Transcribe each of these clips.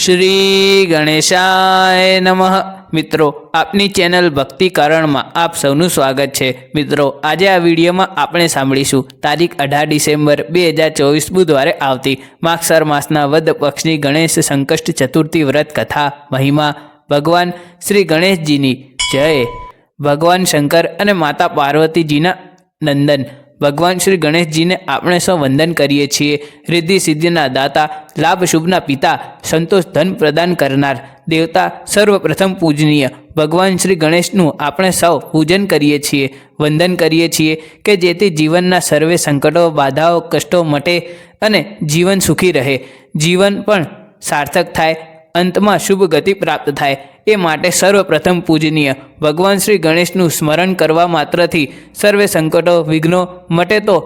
શ્રી ગણેશાય નમઃ। મિત્રો, આપની ચેનલ ભક્તિ કરણમાં આપ સૌનું સ્વાગત છે। મિત્રો, આજે આ વિડીયોમાં આપણે સાંભળીશું તારીખ 18 ડિસેમ્બર 2024 બુધવારે આવતી માગસર માસના વદ પક્ષની ગણેશ સંકષ્ટ ચતુર્થી વ્રત કથા મહિમા। ભગવાન શ્રી ગણેશજીની જય। ભગવાન શંકર અને માતા પાર્વતીજીના નંદન ભગવાન શ્રી ગણેશજીને આપણે સૌ વંદન કરીએ છીએ। રિદ્ધિ સિદ્ધિના દાતા, લાભ શુભના પિતા, સંતોષ ધન પ્રદાન કરનાર દેવતા, સર્વપ્રથમ પૂજનીય ભગવાન શ્રી ગણેશનું આપણે સૌ પૂજન કરીએ છીએ, વંદન કરીએ છીએ કે જેથી જીવનના સર્વે સંકટો, બાધાઓ, કષ્ટો મટે અને જીવન સુખી રહે, જીવન પણ સાર્થક થાય, અંતમાં શુભ ગતિ પ્રાપ્ત થાય। એ માટે સર્વપ્રથમ પૂજનીય ભગવાન શ્રી ગણેશનું સ્મરણ કરવા માત્રથી સર્વે સંકટો, વિઘ્નો મટે તો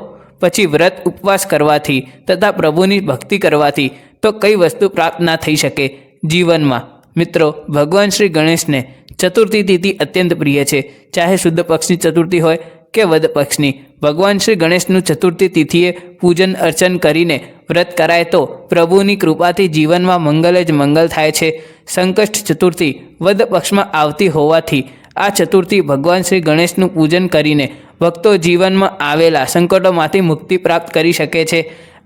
પછી વ્રત ઉપવાસ કરવાથી તથા પ્રભુની ભક્તિ કરવાથી તો કઈ વસ્તુ પ્રાપ્ત ના થઈ શકે જીવનમાં। મિત્રો, ભગવાન શ્રી ગણેશને ચતુર્થી તિથિ અત્યંત પ્રિય છે, ચાહે શુદ્ધ પક્ષની ચતુર્થી હોય કે વદ પક્ષની। ભગવાન શ્રી ગણેશનું ચતુર્થી તિથિએ પૂજન અર્ચન કરીને વ્રત કરાય તો પ્રભુની કૃપાથી જીવનમાં મંગલ જ મંગલ થાય છે। સંકષ્ટ ચતુર્થી વદ પક્ષમાં આવતી હોવાથી આ ચતુર્થી ભગવાન શ્રી ગણેશનું પૂજન કરીને ભક્તો જીવનમાં આવેલા સંકટોમાંથી મુક્તિ પ્રાપ્ત કરી શકે છે।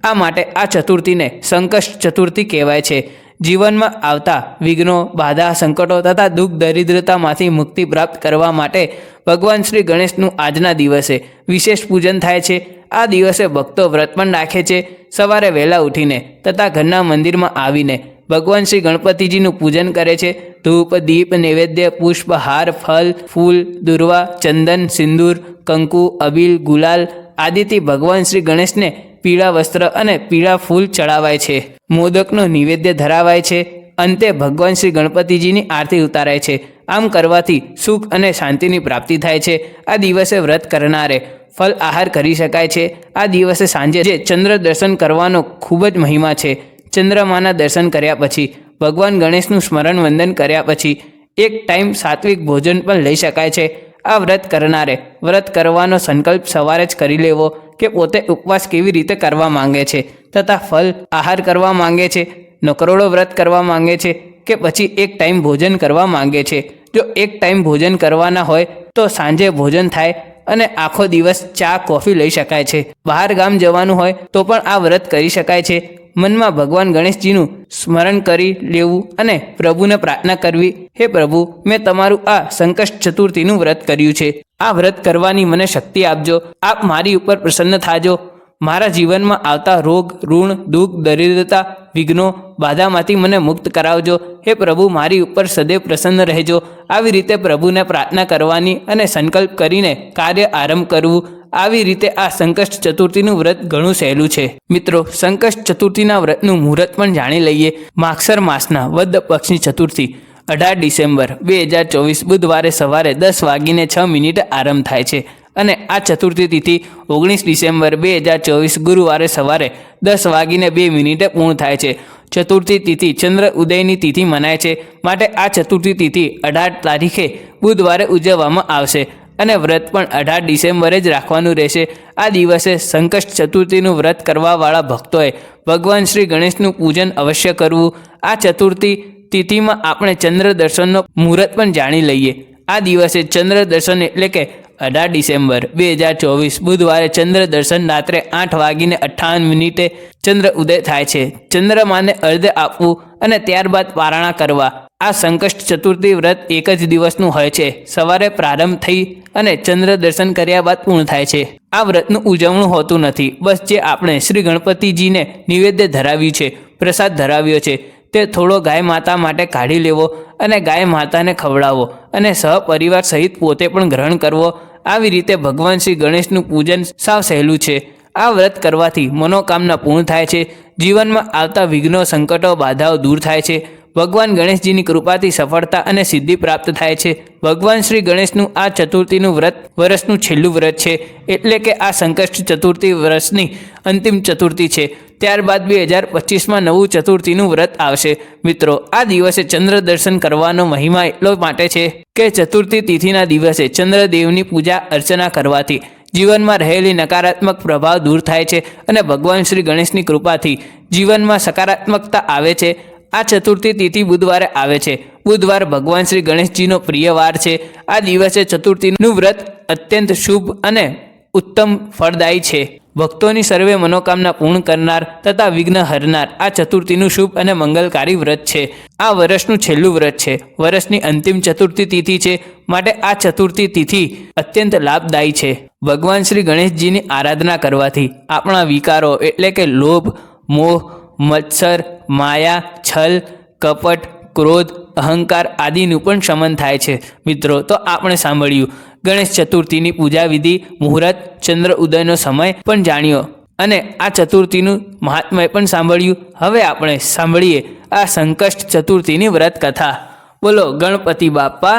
આ માટે આ ચતુર્થીને સંકષ્ટ ચતુર્થી કહેવાય છે। જીવનમાં આવતા વિઘ્નો, બાધા, સંકટો તથા દુઃખ દરિદ્રતામાંથી મુક્તિ પ્રાપ્ત કરવા માટે ભગવાન શ્રી ગણેશનું આજના દિવસે વિશેષ પૂજન થાય છે। આ દિવસે ભક્તો વ્રત પણ રાખે છે। સવારે વહેલા ઉઠીને તથા ઘરના મંદિરમાં આવીને ભગવાન શ્રી ગણપતિજીનું પૂજન કરે છે। ધૂપ, દીપ, નૈવેદ્ય, પુષ્પ, હાર, ફલ, ફૂલ, દુર્વા, ચંદન, સિંદૂર, કંકુ, અબીલ, ગુલાલ આદિથી ભગવાન શ્રી ગણેશને પીળા વસ્ત્ર અને પીળા ફૂલ ચડાવાય છે। મોદકનો નૈવેદ્ય ધરાવાય છે। અંતે ભગવાન શ્રી ગણપતિજીની આરતી ઉતારાય છે। આમ કરવાથી સુખ અને શાંતિની પ્રાપ્તિ થાય છે। આ દિવસે વ્રત કરનારે ફલ આહાર કરી શકાય છે। આ દિવસે સાંજે જે ચંદ્ર દર્શન કરવાનો ખૂબ જ મહિમા છે। ચંદ્રમાના દર્શન કર્યા પછી ભગવાન ગણેશનું સ્મરણ વંદન કર્યા પછી એક ટાઈમ સાત્વિક ભોજન પણ લઈ શકાય છે। આ વ્રત કરનારે વ્રત કરવાનો સંકલ્પ સવારે જ કરી લેવો કે પોતે ઉપવાસ કેવી રીતે કરવા માંગે છે તથા ફલ આહાર કરવા માંગે છે, નકરોડો વ્રત કરવા માંગે છે કે પછી એક ટાઈમ ભોજન કરવા માંગે છે। જો એક ટાઈમ ભોજન કરવાના હોય તો સાંજે ભોજન થાય અને આખો દિવસ ચા, કોફી લઈ શકાય છે। બહાર ગામ જવાનું હોય તો પણ આ વ્રત કરી શકાય છે। મનમાં ભગવાન ગણેશજીનું સ્મરણ કરી લેવું અને પ્રભુને પ્રાર્થના કરવી, હે પ્રભુ, મેં તમારું આ સંકષ્ટ ચતુર્થીનું વ્રત કર્યું છે। આ વ્રત કરવાની મને શક્તિ આપજો। આપ મારી ઉપર પ્રસન્ન થાજો। મારા જીવનમાં આવતા રોગ, ઋણ, દુઃખ, દરિદ્રતા, વિઘ્નો, બાધામાંથી મને મુક્ત કરાવજો। હે પ્રભુ, મારી ઉપર સદૈવ પ્રસન્ન રહેજો। આવી રીતે પ્રભુને પ્રાર્થના કરવાની અને સંકલ્પ કરીને કાર્ય આરંભ કરવું। આવી રીતે આ સંકષ્ટ ચતુર્થીનું વ્રત ઘણું સહેલું છે। મિત્રો, સંકષ્ટ ચતુર્થીના વ્રતનું મુહૂર્ત પણ જાણી લઈએ। માગસર માસના વદ પક્ષની ચતુર્થી 18 ડિસેમ્બર 2024 બુધવારે સવારે 10:06 આરંભ થાય છે અને આ ચતુર્થી તિથિ 19 ડિસેમ્બર 2024 ગુરુવારે સવારે 10:02 પૂર્ણ થાય છે। ચતુર્થી તિથિ ચંદ્ર ઉદયની તિથિ મનાય છે, માટે આ ચતુર્થી તિથિ 18 તારીખે બુધવારે ઉજવવામાં આવશે અને વ્રત પણ 18 ડિસેમ્બરે જ રાખવાનું રહેશે। આ દિવસે સંકષ્ટ ચતુર્થીનું વ્રત કરવાવાળા ભક્તોએ ભગવાન શ્રી ગણેશનું પૂજન અવશ્ય કરવું। આ ચતુર્થી તિથિમાં આપણે ચંદ્ર દર્શનનો મુહૂર્ત પણ જાણી લઈએ। આ દિવસે ચંદ્ર દર્શન એટલે કે 18 ડિસેમ્બર 2024 બુધવારે ચંદ્ર દર્શન રાત્રે 8:58 ચંદ્ર ઉદય થાય છે। ચંદ્રમાને અર્ધ્ય આપવું અને ત્યારબાદ પારણા કરવા। આ સંકષ્ટ ચતુર્થી વ્રત એક જ દિવસનું હોય છે। સવારે પ્રારંભ થઈ અને ચંદ્ર દર્શન કર્યા બાદ પૂર્ણ થાય છે। આ વ્રતનું ઉજવણું હોતું નથી, બસ જે આપણે શ્રી ગણપતિજીને નિવેદ્ય ધરાવ્યું છે, પ્રસાદ ધરાવ્યો છે, તે થોડો ગાય માતા માટે કાઢી લેવો અને ગાય માતાને ખવડાવો અને સહપરિવાર સહિત પોતે પણ ગ્રહણ કરવો। આવી રીતે ભગવાન શ્રી ગણેશનું પૂજન સાવ સહેલું છે। આ વ્રત કરવાથી મનોકામના પૂર્ણ થાય છે। જીવનમાં આવતા વિઘ્નો, સંકટો, બાધાઓ દૂર થાય છે। ભગવાન ગણેશજીની કૃપાથી સફળતા અને સિદ્ધિ પ્રાપ્ત થાય છે। ભગવાન શ્રી ગણેશનું આ ચતુર્થીનું વ્રત વર્ષનું છેલ્લું વ્રત છે, એટલે કે આ સંકષ્ટ ચતુર્થી વર્ષની અંતિમ ચતુર્થી છે। ત્યારબાદ 2025માં નવું ચતુર્થીનું વ્રત આવશે। મિત્રો, આ દિવસે ચંદ્ર દર્શન કરવાનો મહિમા એટલો માટે છે કે ચતુર્થી તિથિના દિવસે ચંદ્રદેવની પૂજા અર્ચના કરવાથી જીવનમાં રહેલી નકારાત્મક પ્રભાવ દૂર થાય છે અને ભગવાન શ્રી ગણેશની કૃપાથી જીવનમાં સકારાત્મકતા આવે છે। આ ચતુર્થી તિથિ બુધવારે આવે છે. બુધવાર ભગવાન શ્રી ગણેશજીનો પ્રિય વાર છે. આ દિવસે ચતુર્થીનું વ્રત અત્યંત શુભ અને ઉત્તમ ફળદાયી છે. ભક્તોની સર્વે મનોકામના પૂર્ણ કરનાર તથા વિઘ્ન હરનાર આ ચતુર્થીનું શુભ અને મંગલકારી વ્રત છે. આ વર્ષનું છેલ્લું વ્રત છે. વર્ષની અંતિમ ચતુર્થી તિથિ છે, માટે આ ચતુર્થી તિથિ અત્યંત લાભદાયી છે. ભગવાન શ્રી ગણેશજીની આરાધના કરવાથી આપણા વિકારો એટલે કે લોભ, મોહ, મત્સર, માયા, છલ, કપટ, ક્રોધ, અહંકાર આદિનું પણ શમન થાય છે. મિત્રો, તો આપણે સાંભળ્યું ગણેશ ચતુર્થીની પૂજા વિધિ, મુહૂર્ત, ચંદ્ર ઉદયનો સમય પણ જાણ્યો અને આ ચતુર્થીનું મહાત્મ્ય પણ સાંભળ્યું. હવે આપણે સાંભળીએ આ સંકષ્ટ ચતુર્થીની વ્રત કથા. બોલો ગણપતિ બાપ્પા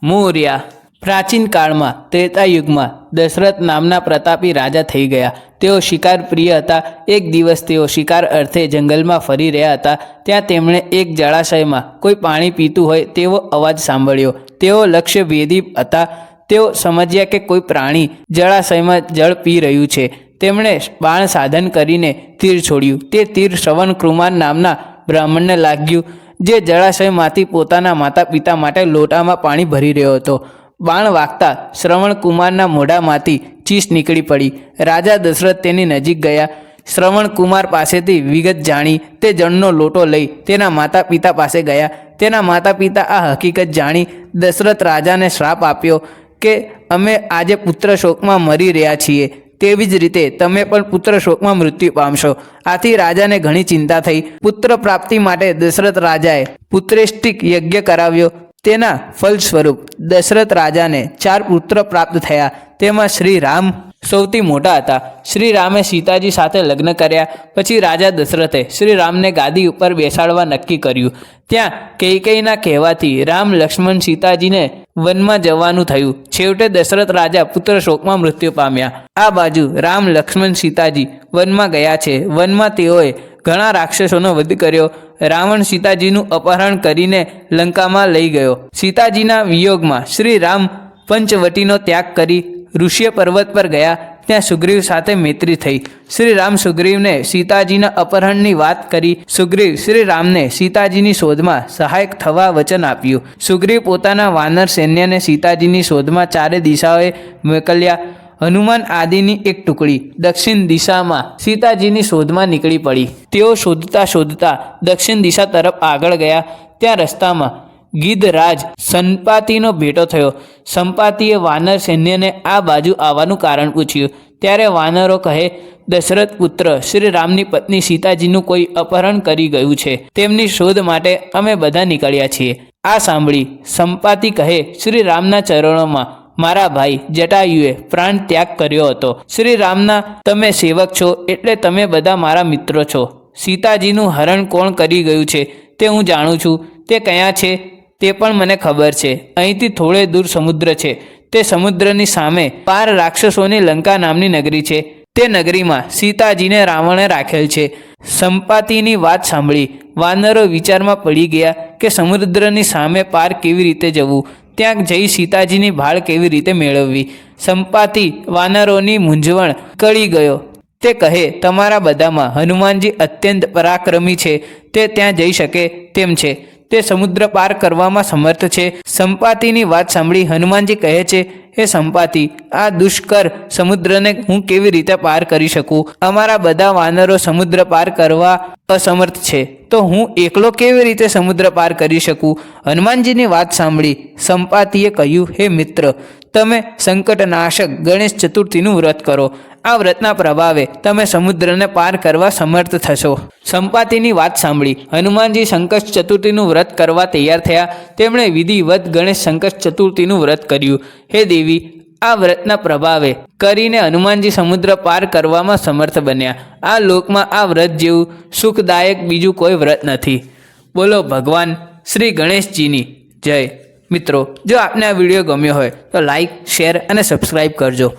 મોર્યા. પ્રાચીન કાળમાં ત્રેતાયુગમાં દશરથ નામના પ્રતાપી રાજા થઈ ગયા. તેઓ શિકાર પ્રિય હતા. એક દિવસ તેઓ શિકાર અર્થે જંગલમાં ફરી રહ્યા હતા. ત્યાં તેમણે એક જળાશયમાં કોઈ પાણી પીતું હોય તેવો અવાજ સાંભળ્યો. તેઓ લક્ષ્યભેદી હતા. તેઓ સમજ્યા કે કોઈ પ્રાણી જળાશયમાં જળ પી રહ્યું છે. તેમણે બાણ સાધન કરીને તીર છોડ્યું. તે તીર શ્રવણ કુમાર નામના બ્રાહ્મણને લાગ્યું, જે જળાશયમાંથી પોતાના માતા પિતા માટે લોટામાં પાણી ભરી રહ્યો હતો. બાણ વાગતા શ્રવણ કુમારના મોઢામાંથી ચીસ નીકળી પડી. રાજા દશરથ તેની નજીક ગયા. શ્રવણ કુમાર પાસેથી વિગત જાણી તે જળનો લોટો લઈ તેના માતા પિતા પાસે ગયા. તેના માતા પિતા આ હકીકત જાણી દશરથ રાજાને શ્રાપ આપ્યો કે અમે આજે પુત્ર શોકમાં મરી રહ્યા છીએ, તેવી જ રીતે તમે પણ પુત્ર શોકમાં મૃત્યુ પામશો. આથી રાજાને ઘણી ચિંતા થઈ. પુત્ર પ્રાપ્તિ માટે દશરથ રાજાએ પુત્રેષ્ટિક યજ્ઞ કરાવ્યો. તેના ફલ સ્વરૂપ દશરથ રાજાને 4 પુત્ર પ્રાપ્ત થયા. તેમાં શ્રી રામ સૌથી મોટા હતા. શ્રી રામે સીતાજી સાથે લગ્ન કર્યા. પછી રાજા દશરથે શ્રી રામને ગાદી ઉપર બેસાડવા નક્કી કર્યું. ત્યાં કૈકેયીના કહેવાથી રામ, લક્ષ્મણ, સીતાજીને વનમાં જવાનું થયું. છેવટે દશરથ રાજા પુત્ર શોકમાં મૃત્યુ પામ્યા. આ બાજુ રામ, લક્ષ્મણ, સીતાજી વનમાં ગયા છે. વનમાં તેઓએ ઘણા રાક્ષસોનો વધ કર્યો. રાવણ સીતાજીનું અપહરણ કરીને લંકામાં લઈ ગયો. સીતાજીના વિયોગમાં શ્રી રામ પંચવટીનો ત્યાગ કરી ઋષ્ય પર્વત પર ગયા. ત્યાં સુગ્રીવ સાથે મૈત્રી થઈ. શ્રી રામ સુગ્રીવને સીતાજીના અપહરણની વાત કરી. સુગ્રીવ શ્રી રામને સીતાજીની શોધમાં સહાયક થવા વચન આપ્યું. સુગ્રીવ પોતાના વાનર સૈન્યને સીતાજીની શોધમાં 4 દિશાઓએ મોકલ્યા. હનુમાન આદિની એક ટુકડી દક્ષિણ દિશામાં સીતાજીની શોધમાં નીકળી પડી. તેઓ શોધતા શોધતા દક્ષિણ દિશા તરફ આગળ ગયા. ત્યાં રસ્તામાં ગીધરાજ સંપાતિનો ભેટો થયો. સંપાતિએ વાનર સૈન્યને આ બાજુ આવવાનું કારણ પૂછ્યું. ત્યારે વાનરો કહે, દશરથ પુત્ર શ્રી રામની પત્ની સીતાજીનું કોઈ અપહરણ કરી ગયું છે. તેમની શોધ માટે અમે બધા નીકળ્યા છીએ. આ સાંભળી સંપાતિ કહે, શ્રી રામના ચરણોમાં મારા ભાઈ જટાયુએ પ્રાણ ત્યાગ કર્યો હતો. શ્રી રામના તમે સેવક છો, એટલે તમે બધા મારા મિત્રો છો. સીતાજીનું હરણ કોણ કરી ગયું છે તે હું જાણું છું. તે ક્યાં છે તે પણ મને ખબર છે. અહીંથી થોડે દૂર સમુદ્ર છે. તે સમુદ્રની સામે પાર રાક્ષસોની લંકા નામની નગરી છે. તે નગરીમાં સીતાજીને રાવણે રાખેલ છે. સંપાતિની વાત સાંભળી વાનરો વિચારમાં પડી ગયા કે સમુદ્રની સામે પાર કેવી રીતે જવું, ત્યાં જઈ સીતાજીની ભાળ કેવી રીતે મેળવવી. સંપાતિ વાનરોની મૂંઝવણ કળી ગયો. તે કહે, તમારા બધામાં હનુમાનજી અત્યંત પરાક્રમી છે. તે ત્યાં જઈ શકે તેમ છે. તે સમુદ્ર પાર કરવામાં સમર્થ છે. સંપાતિની વાત સાંભળી હનુમાનજી કહે છે, હે સંપાતિ, આ દુષ્કર સમુદ્રને હું કેવી રીતે પાર કરી શકું? અમારા બધા વાનરો સમુદ્ર પાર કરવા અસમર્થ છે, તો હું એકલો કેવી રીતે સમુદ્ર પાર કરી શકું? હનુમાનજીની વાત સાંભળી સંપાતિએ કહ્યું, હે મિત્ર, તમે સંકટનાશક ગણેશ ચતુર્થીનું વ્રત કરો. આ વ્રતના પ્રભાવે તમે સમુદ્રને પાર કરવા સમર્થ થશો. સંપાતિની વાત સાંભળી હનુમાનજી સંકટ ચતુર્થીનું વ્રત કરવા તૈયાર થયા. તેમણે વિધિવત ગણેશ સંકટ ચતુર્થીનું વ્રત કર્યું. હે દેવી, આ વ્રતના પ્રભાવે કરીને હનુમાનજી સમુદ્ર પાર કરવામાં સમર્થ બન્યા. આ લોકમાં આ વ્રત જેવું સુખદાયક બીજું કોઈ વ્રત નથી. બોલો ભગવાન શ્રી ગણેશજીની જય. મિત્રો, જો આપને આ વિડીયો ગમ્યો હોય તો લાઈક, શેર અને સબસ્ક્રાઈબ કરજો.